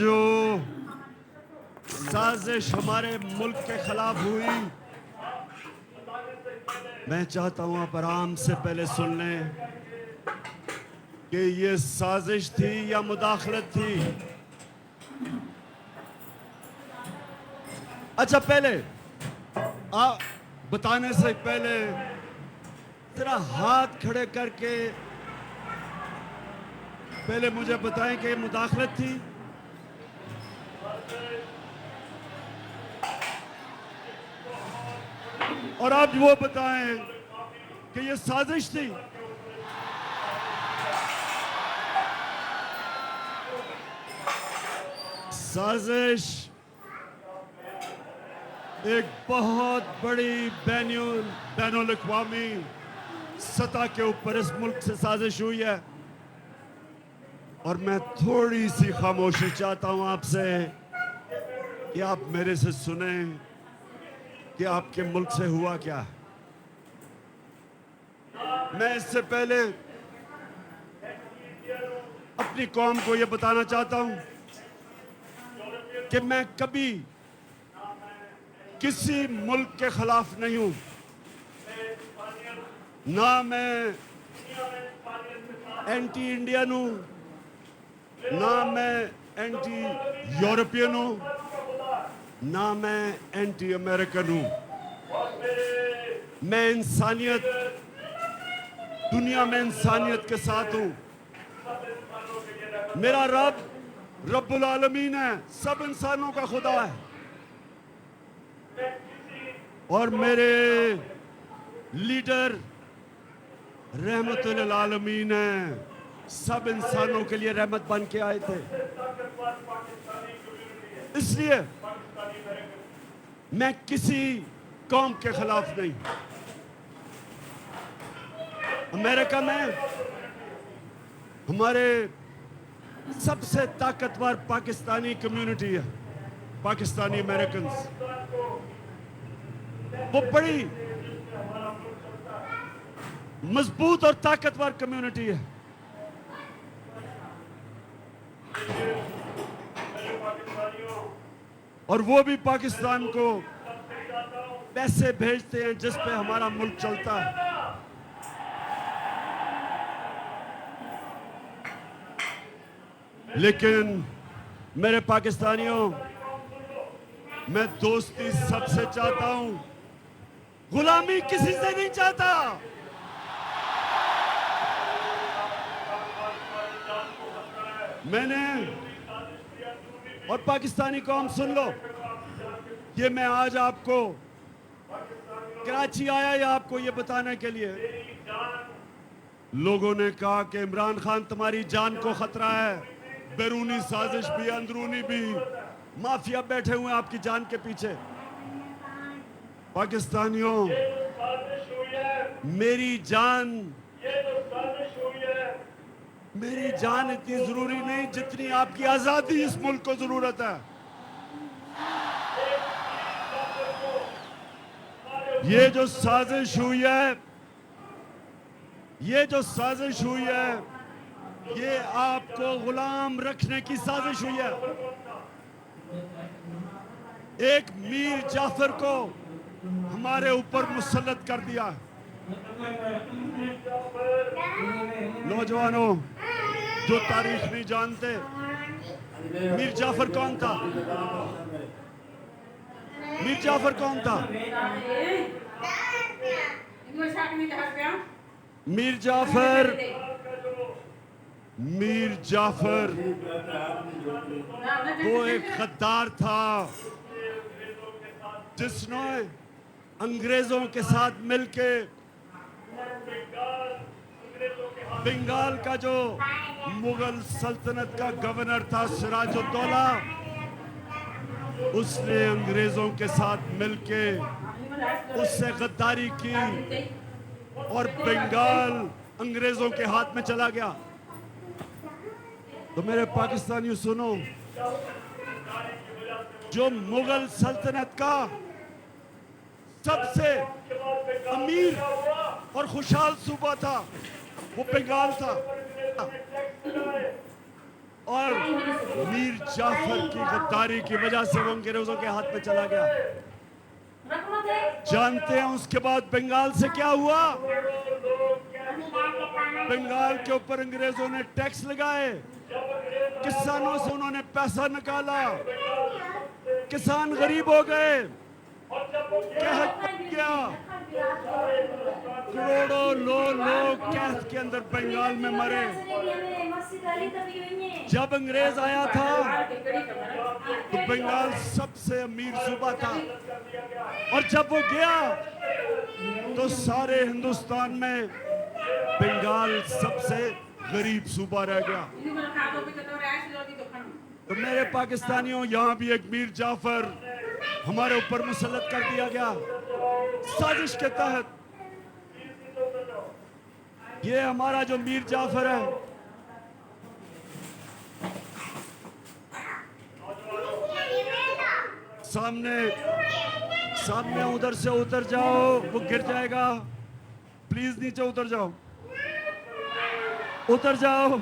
जो साजिश हमारे मुल्क के खिलाफ हुई, मैं चाहता हूं आप आराम से पहले सुन लें कि ये साजिश थी या मुदाखलत थी। अच्छा, पहले बताने से पहले जरा हाथ खड़े करके पहले मुझे बताएं कि मुदाखलत थी। और आप वो बताएं कि ये साजिश थी। साजिश एक बहुत बड़ी बैनुल अक़वामी सतह के ऊपर इस मुल्क से साजिश हुई है, और मैं थोड़ी सी खामोशी चाहता हूं आपसे कि आप मेरे से सुने कि आपके मुल्क से हुआ क्या। मैं इससे पहले अपनी कौम को यह बताना चाहता हूं कि मैं कभी किसी मुल्क के खिलाफ नहीं हूं, ना मैं एंटी इंडियन हूं, ना मैं एंटी यूरोपियन हूं, ना मैं एंटी अमेरिकन हूं। मैं इंसानियत, दुनिया में इंसानियत के साथ हूं। मेरा रब रब्बुल आलमीन है, सब इंसानों का खुदा है, और मेरे लीडर रहमतुल आलमीन है, सब इंसानों के लिए रहमत बन के आए थे। इसलिए मैं किसी कौम के खिलाफ नहीं। अमेरिका में हमारे सबसे ताकतवर पाकिस्तानी कम्युनिटी है, पाकिस्तानी अमेरिकन्स। वो बड़ी मजबूत और ताकतवर कम्युनिटी है। और वो भी पाकिस्तान को पैसे भेजते हैं जिस पे हमारा मुल्क चलता है। लेकिन मेरे पाकिस्तानियों, मैं दोस्ती सबसे चाहता हूं, गुलामी किसी से नहीं चाहता। मैंने और पाकिस्तानी कौम सुन लो, ये मैं आज आपको कराची आया या आपको ये बताने के लिए, लोगों ने कहा कि इमरान खान तुम्हारी जान को खतरा है, बैरूनी साजिश भी अंदरूनी भी, माफिया बैठे हुए हैं आपकी जान के पीछे। पाकिस्तानियों, मेरी जान इतनी जरूरी नहीं जितनी आपकी आजादी इस मुल्क को जरूरत है। ये जो साजिश हुई है, ये आपको गुलाम रखने की साजिश हुई है। एक मीर जाफर को हमारे ऊपर मुसल्लत कर दिया। नौजवानों जो तारीख नहीं जानते, मीर जाफर कौन था? मीर जाफर कौन था? मीर जाफर वो एक गद्दार था जिसने अंग्रेजों के साथ मिलके बंगाल का जो मुगल सल्तनत का गवर्नर था सिराजुद्दौला, उसने अंग्रेजों के साथ मिलके उससे गद्दारी की और बंगाल अंग्रेजों के हाथ में चला गया। तो मेरे पाकिस्तानियों सुनो, जो मुगल सल्तनत का सबसे अमीर और खुशहाल सूबा था वो बंगाल था। और मीर जाफर की गद्दारी की वजह से वो अंग्रेजों के हाथ में चला गया। जानते हैं उसके बाद बंगाल से क्या हुआ? बंगाल के ऊपर अंग्रेजों ने टैक्स लगाए, किसानों से उन्होंने पैसा निकाला, किसान गरीब हो गए, क्या करोड़ों लोग कैद के अंदर बंगाल में मरे। जब अंग्रेज आया था तो बंगाल सबसे अमीर सूबा था, और जब वो गया तो सारे हिंदुस्तान में बंगाल सबसे गरीब सूबा रह गया। तो मेरे पाकिस्तानियों, यहाँ भी एक मीर जाफर हमारे ऊपर मुसल्लत कर दिया गया साजिश के तहत। ये हमारा जो मीर जाफर है, सामने उधर से उतर जाओ, वो गिर जाएगा। प्लीज नीचे उतर जाओ, उतर जाओ।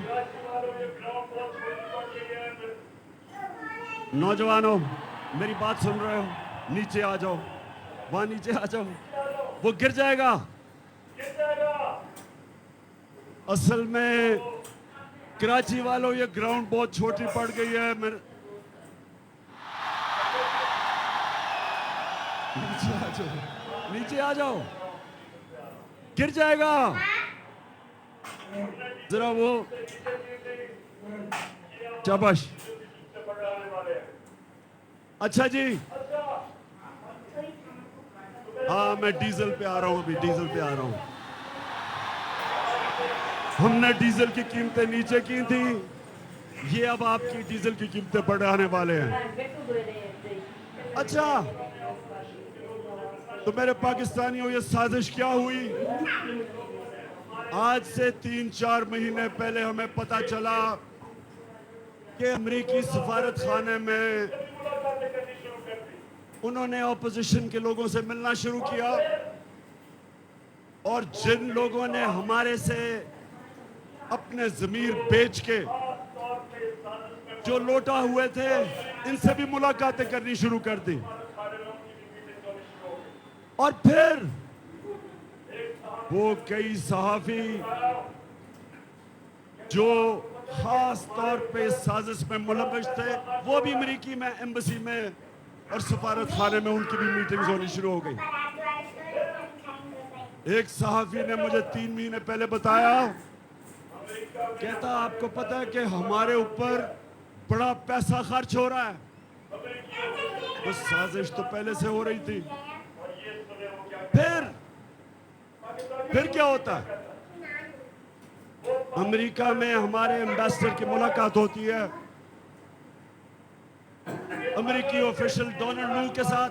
नौजवानों, मेरी बात सुन रहे हो? नीचे आ जाओ, वहां नीचे आ जाओ, वो गिर जाएगा। असल में कराची वालों, ये ग्राउंड बहुत छोटी पड़ गई है। मेरे नीचे आ जाओ, नीचे आ जाओ, गिर जाएगा। जरा वो शाबाश। अच्छा जी, हाँ मैं डीजल पे आ रहा हूँ, अभी डीजल पे आ रहा हूँ। हमने डीजल की कीमतें नीचे की थी, ये अब आपकी डीजल की कीमतें बढ़ाने वाले हैं। अच्छा, तो मेरे पाकिस्तानियों, ये साजिश क्या हुई? आज से 3-4 महीने पहले हमें पता चला कि अमेरिकी सफारत खाने में उन्होंने ऑपोजिशन के लोगों से मिलना शुरू किया, और जिन लोगों ने हमारे से अपने ज़मीर बेच के जो लौटा हुए थे, इनसे भी मुलाकातें करनी शुरू कर दी। और फिर वो कई सहाफ़ी जो खास तौर पे साजिश में मुलव्वस थे, वो भी अमेरिकी में एम्बेसी में और सफारत खाने में उनकी भी मीटिंग्स होनी शुरू हो गई। एक सहाफ़ी ने मुझे 3 महीने पहले बताया, कहता आपको पता है कि हमारे ऊपर बड़ा पैसा खर्च हो रहा है। वो साजिश तो पहले से हो रही थी। फिर क्या होता है? अमेरिका में हमारे एम्बेसडर की मुलाकात होती है अमेरिकी ऑफिशियल डोनाल्ड नू के साथ,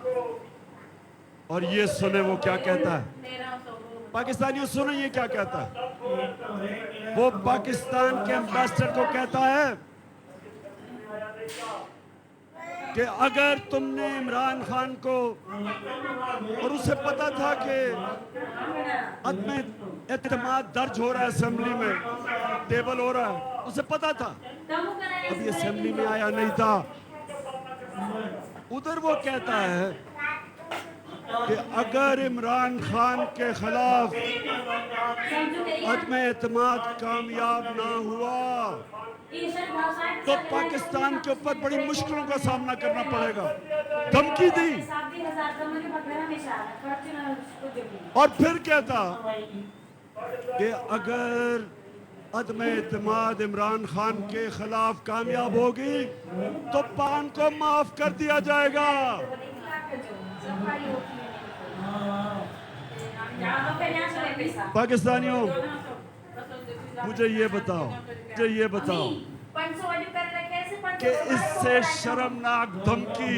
और ये सुने वो क्या कहता है। पाकिस्तानियों सुनो ये क्या कहता है। वो पाकिस्तान के एम्बेसडर को कहता है कि अगर तुमने इमरान खान को, और उसे पता था कि अदम एतमाद दर्ज हो रहा है, असेंबली में टेबल हो रहा है, उसे पता था, अभी असेंबली में आया नहीं था। उधर वो कहता है कि अगर इमरान खान के खिलाफ अदम एतमाद कामयाब ना हुआ तो पाकिस्तान के ऊपर बड़ी मुश्किलों का सामना करना पड़ेगा। धमकी दी। और फिर कहता कि अगर अदम एतमाद इमरान खान के खिलाफ कामयाब होगी तो पान को माफ कर दिया जाएगा। पाकिस्तानियों, मुझे ये बताओ कि इससे शर्मनाक धमकी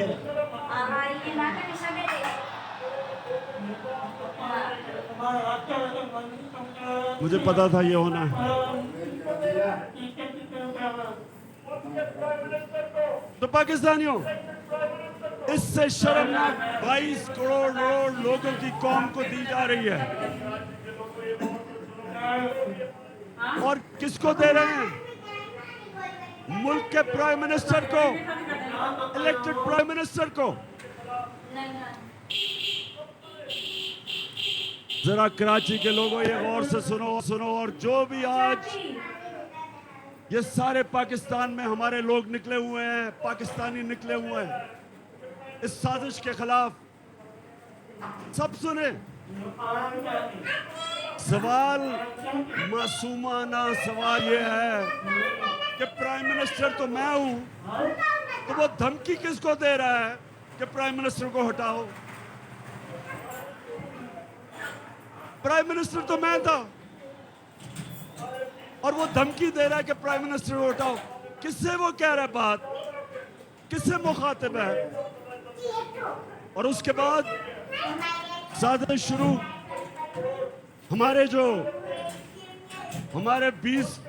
मुझे पता था ये होना है। तो पाकिस्तानियों, इससे शर्मनाक 22 करोड़ लोगों की कौम को दी जा रही है, और किसको दे रहे हैं? मुल्क के प्राइम मिनिस्टर को, इलेक्टेड प्राइम मिनिस्टर को, जरा कराची के लोगों ये गौर से सुनो और जो भी आज ये सारे पाकिस्तान में हमारे लोग निकले हुए हैं, पाकिस्तानी निकले हुए हैं इस साजिश के खिलाफ, सब सुने। सवाल मासूमाना सवाल ये है कि प्राइम मिनिस्टर तो मैं हूं, तो वो धमकी किसको दे रहा है कि प्राइम मिनिस्टर को हटाओ? प्राइम मिनिस्टर तो मैं था और वो धमकी दे रहा है कि प्राइम मिनिस्टर को हटाओ। किससे वो कह रहा है बात, किससे मुखातिब है? और उसके बाद साजिश शुरू। हमारे 20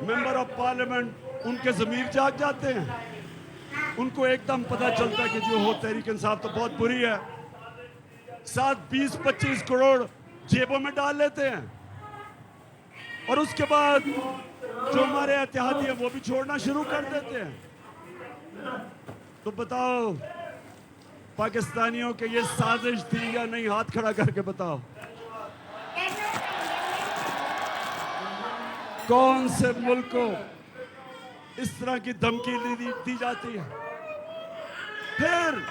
मेंबर ऑफ पार्लियामेंट, उनके ज़मीर जाग जाते हैं। उनको एकदम पता चलता है कि जो हो तहरीक इंसाफ तो बहुत बुरी है। साथ 20-25 करोड़ जेबों में डाल लेते हैं और उसके बाद जो हमारे एहतियाती हैं वो भी छोड़ना शुरू कर देते हैं। तो बताओ पाकिस्तानियों के ये साजिश थी या नहीं? हाथ खड़ा करके बताओ। कौन से मुल्क को इस तरह की धमकी दी जाती है? फिर